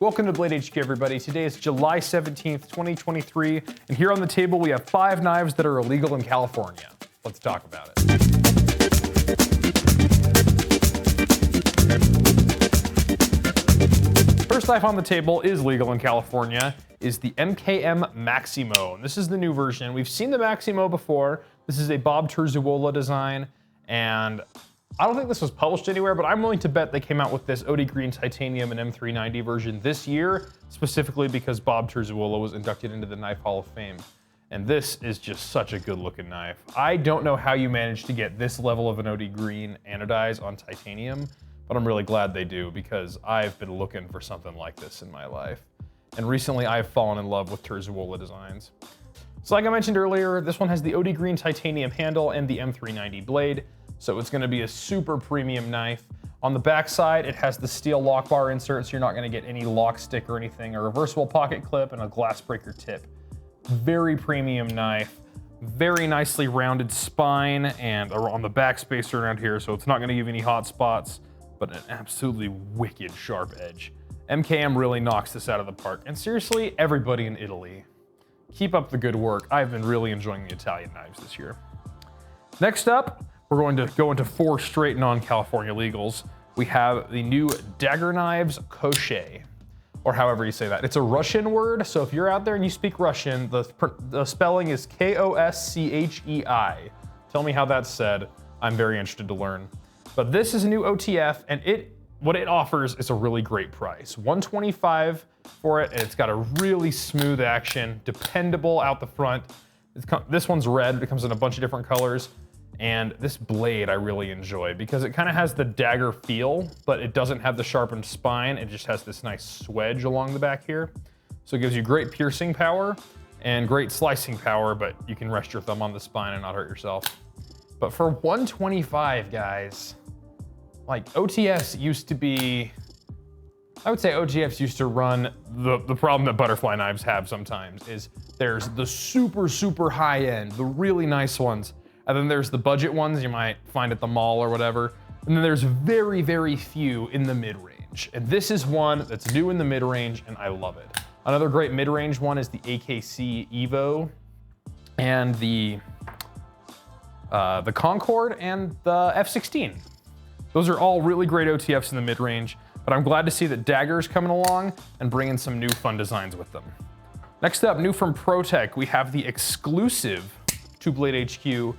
Welcome to Blade HQ, everybody. Today is July 17th, 2023, and here on the table we have 5 knives that are illegal in California. Let's talk about it. First knife on the table is legal in California, is the MKM Maximo. And this is the new version. We've seen the Maximo before. This is a Bob Terzuola design, and I don't think this was published anywhere, but I'm willing to bet they came out with this OD Green Titanium and M390 version this year, specifically because Bob Terzuola was inducted into the Knife Hall of Fame. And this is just such a good looking knife. I don't know how you managed to get this level of an OD Green anodized on titanium, but I'm really glad they do because I've been looking for something like this in my life. And recently I've fallen in love with Terzuola designs. So like I mentioned earlier, this one has the OD Green Titanium handle and the M390 blade. So it's gonna be a super premium knife. On the back side, it has the steel lock bar insert, so you're not gonna get any lock stick or anything, a reversible pocket clip and a glass breaker tip. Very premium knife, very nicely rounded spine and on the back spacer around here, so it's not gonna give any hot spots, but an absolutely wicked sharp edge. MKM really knocks this out of the park. And seriously, everybody in Italy, keep up the good work. I've been really enjoying the Italian knives this year. Next up, we're going to go into 4 straight non-California legals. We have the new Dagger knives Crochet, or however you say that. It's a Russian word, so if you're out there and you speak Russian, the spelling is Koschei. Tell me how that's said. I'm very interested to learn. But this is a new OTF, and what it offers is a really great price. $125 for it, and it's got a really smooth action, dependable out the front. This one's red, it comes in a bunch of different colors. And this blade I really enjoy because it kind of has the Dagger feel, but it doesn't have the sharpened spine. It just has this nice swedge along the back here. So it gives you great piercing power and great slicing power, but you can rest your thumb on the spine and not hurt yourself. But for $125, guys, like OTFs used to be, I would say OTFs used to run the problem that butterfly knives have sometimes is there's the super high end, the really nice ones. And then there's the budget ones you might find at the mall or whatever. And then there's very few in the mid-range. And this is one that's new in the mid-range and I love it. Another great mid-range one is the AKC Evo and the Concorde and the F16. Those are all really great OTFs in the mid-range, but I'm glad to see that Dagger's coming along and bringing some new fun designs with them. Next up, new from Protek, we have the exclusive to Blade HQ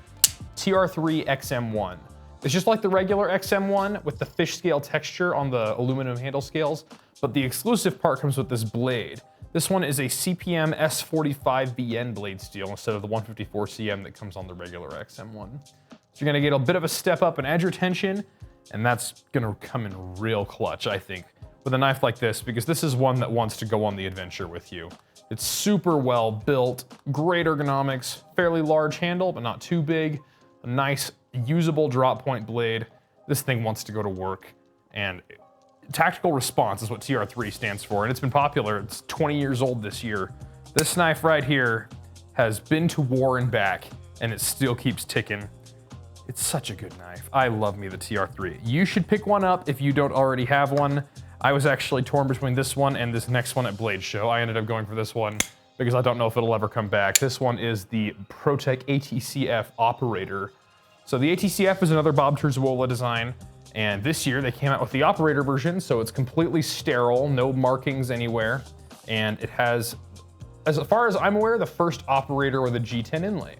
TR3 XM1. It's just like the regular XM1 with the fish scale texture on the aluminum handle scales, but the exclusive part comes with this blade. This one is a CPM S45BN blade steel instead of the 154 CM that comes on the regular XM1. So you're gonna get a bit of a step up in edge retention, and that's gonna come in real clutch, I think, with a knife like this, because this is one that wants to go on the adventure with you. It's super well built, great ergonomics, fairly large handle, but not too big, a nice usable drop point blade. This thing wants to go to work, and tactical response is what TR3 stands for, and it's been popular. It's 20 years old this year. This knife right here has been to war and back, and it still keeps ticking. It's such a good knife. I love me the TR3. You should pick one up if you don't already have one. I was actually torn between this one and this next one at Blade Show. I ended up going for this one because I don't know if it'll ever come back. This one is the Protek ATCF Operator. So the ATCF is another Bob Terzuola design, and this year they came out with the Operator version, so it's completely sterile, no markings anywhere, and it has, as far as I'm aware, the first Operator with a G10 inlay.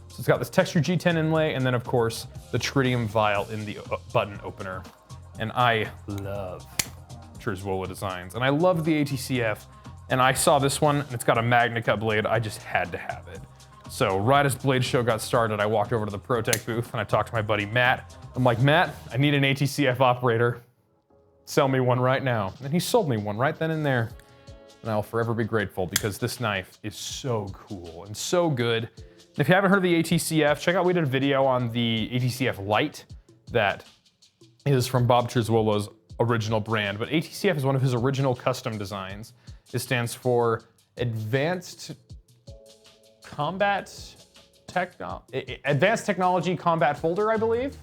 So it's got this textured G10 inlay, and then of course, the tritium vial in the button opener. And I love Terzuola designs, and I love the ATCF, and I saw this one, and it's got a MagnaCut blade. I just had to have it. So right as Blade Show got started, I walked over to the Protek booth and I talked to my buddy Matt. I'm like, Matt, I need an ATCF operator. Sell me one right now. And he sold me one right then and there. And I'll forever be grateful because this knife is so cool and so good. And if you haven't heard of the ATCF, check out, we did a video on the ATCF Lite that is from Bob Terzuola's original brand, but ATCF is one of his original custom designs. It stands for Advanced Technology Combat Folder, I believe.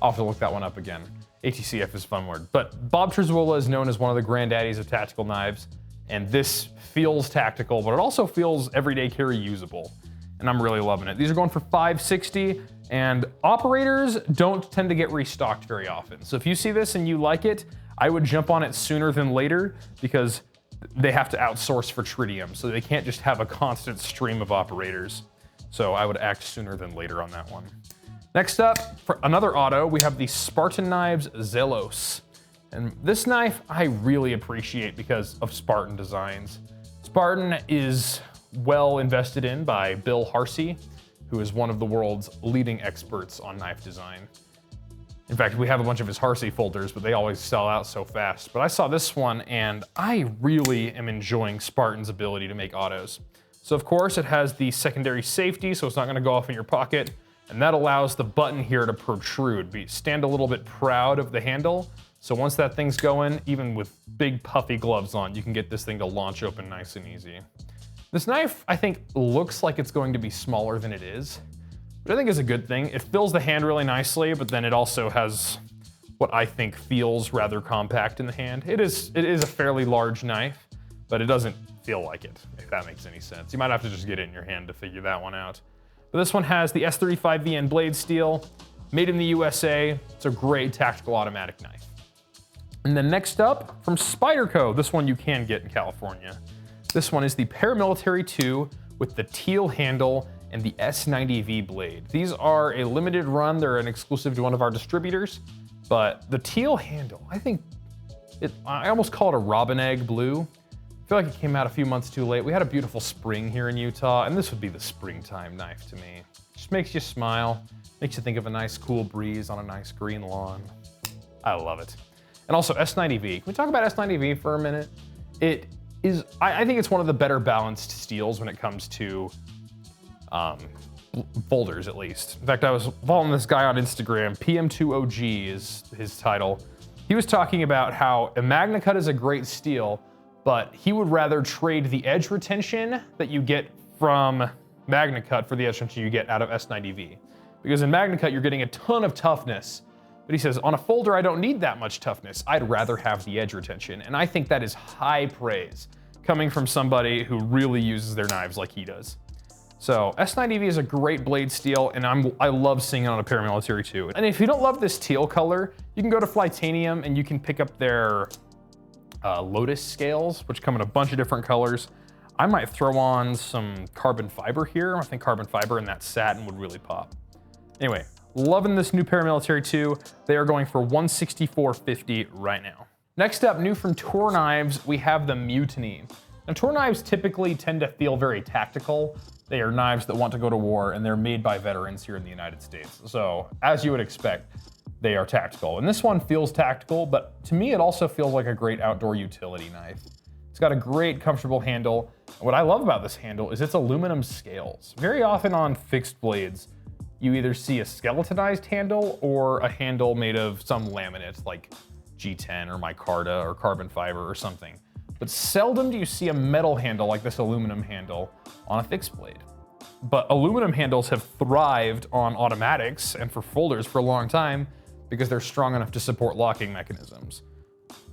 I'll have to look that one up again. ATCF is a fun word. But Bob Trzuola is known as one of the granddaddies of tactical knives, and this feels tactical, but it also feels everyday carry usable, and I'm really loving it. These are going for $560, and operators don't tend to get restocked very often. So if you see this and you like it, I would jump on it sooner than later, because they have to outsource for tritium, so they can't just have a constant stream of operators. So I would act sooner than later on that one. Next up, for another auto, we have the Spartan Knives ZLX. And this knife I really appreciate because of Spartan designs. Spartan is well invested in by Bill Harsey, who is one of the world's leading experts on knife design. In fact, we have a bunch of his Harsey folders, but they always sell out so fast. But I saw this one and I really am enjoying Spartan's ability to make autos. So of course it has the secondary safety, so it's not gonna go off in your pocket. And that allows the button here to protrude. Stand a little bit proud of the handle. So once that thing's going, even with big puffy gloves on, you can get this thing to launch open nice and easy. This knife, I think, looks like it's going to be smaller than it is, but I think is a good thing. It fills the hand really nicely, but then it also has what I think feels rather compact in the hand. It is a fairly large knife, but it doesn't feel like it, if that makes any sense. You might have to just get it in your hand to figure that one out. But this one has the S95V and blade steel, made in the USA. It's a great tactical automatic knife. And then next up, from Spyderco, this one you can get in California. This one is the Paramilitary 2 with the teal handle and the S90V blade. These are a limited run. They're an exclusive to one of our distributors, but the teal handle, I almost call it a robin egg blue. I feel like it came out a few months too late. We had a beautiful spring here in Utah, and this would be the springtime knife to me. Just makes you smile, makes you think of a nice cool breeze on a nice green lawn. I love it. And also S90V. Can we talk about S90V for a minute? It is, I think it's one of the better balanced steels when it comes to folders, at least. In fact, I was following this guy on Instagram, PM2OG is his title. He was talking about how a MagnaCut is a great steel, but he would rather trade the edge retention that you get from MagnaCut for the edge retention you get out of S90V. Because in MagnaCut, you're getting a ton of toughness, but he says, on a folder, I don't need that much toughness. I'd rather have the edge retention. And I think that is high praise coming from somebody who really uses their knives like he does. So S90V is a great blade steel, and I love seeing it on a Paramilitary 2. And if you don't love this teal color, you can go to Flytanium and you can pick up their Lotus scales, which come in a bunch of different colors. I might throw on some carbon fiber here. I think carbon fiber and that satin would really pop. Anyway, loving this new Paramilitary 2. They are going for $164.50 right now. Next up, new from Tour Knives, we have the Mutiny. Now, Tour Knives typically tend to feel very tactical. They are knives that want to go to war, and they're made by veterans here in the United States. So, as you would expect, they are tactical. And this one feels tactical, but to me, it also feels like a great outdoor utility knife. It's got a great, comfortable handle. And what I love about this handle is its aluminum scales. Very often on fixed blades, you either see a skeletonized handle or a handle made of some laminate, like G10 or micarta or carbon fiber or something. But seldom do you see a metal handle like this aluminum handle on a fixed blade. But aluminum handles have thrived on automatics and for folders for a long time because they're strong enough to support locking mechanisms.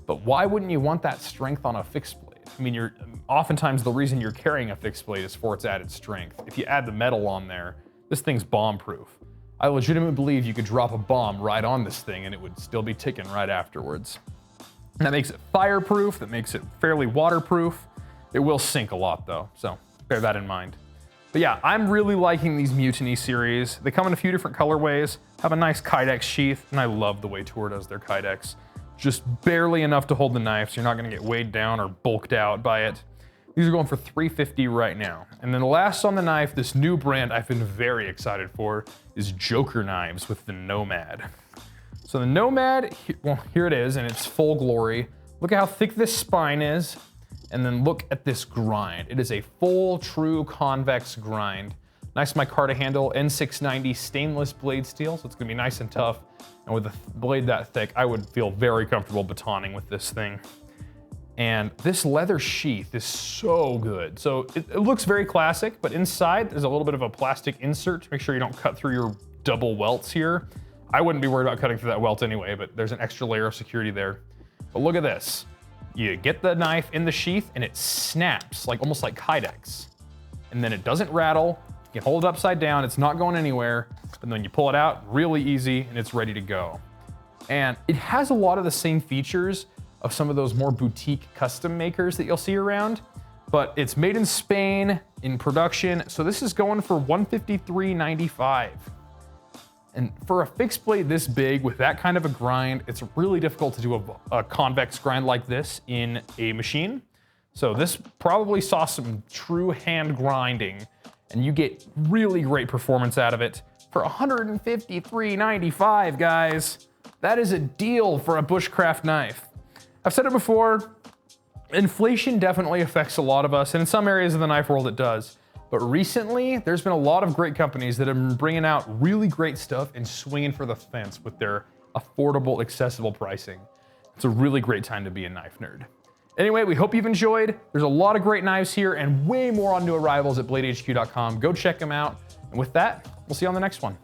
But why wouldn't you want that strength on a fixed blade? I mean, oftentimes the reason you're carrying a fixed blade is for its added strength. If you add the metal on there, this thing's bomb-proof. I legitimately believe you could drop a bomb right on this thing and it would still be ticking right afterwards. And that makes it fireproof, that makes it fairly waterproof. It will sink a lot though, so bear that in mind. But yeah, I'm really liking these Mutiny series. They come in a few different colorways, have a nice Kydex sheath, and I love the way Tour does their Kydex. Just barely enough to hold the knife, so you're not gonna get weighed down or bulked out by it. These are going for $350 right now. And then last on the knife, this new brand I've been very excited for is Joker Knives with the Nomad. So the Nomad, well, here it is in its full glory. Look at how thick this spine is, and then look at this grind. It is a full, true convex grind. Nice micarta handle, N690 stainless blade steel, so it's gonna be nice and tough. And with a blade that thick, I would feel very comfortable batoning with this thing. And this leather sheath is so good. So it looks very classic, but inside there's a little bit of a plastic insert to make sure you don't cut through your double welts here. I wouldn't be worried about cutting through that welt anyway, but there's an extra layer of security there. But look at this. You get the knife in the sheath and it snaps, like almost like Kydex. And then it doesn't rattle. You can hold it upside down, it's not going anywhere. And then you pull it out, really easy, and it's ready to go. And it has a lot of the same features of some of those more boutique custom makers that you'll see around, but it's made in Spain, in production, so this is going for $153.95. And for a fixed blade this big with that kind of a grind, it's really difficult to do a convex grind like this in a machine. So this probably saw some true hand grinding, and you get really great performance out of it for $153.95, guys. That is a deal for a bushcraft knife. I've said it before, inflation definitely affects a lot of us, and in some areas of the knife world it does. But recently, there's been a lot of great companies that have been bringing out really great stuff and swinging for the fence with their affordable, accessible pricing. It's a really great time to be a knife nerd. Anyway, we hope you've enjoyed. There's a lot of great knives here and way more on new arrivals at BladeHQ.com. Go check them out. And with that, we'll see you on the next one.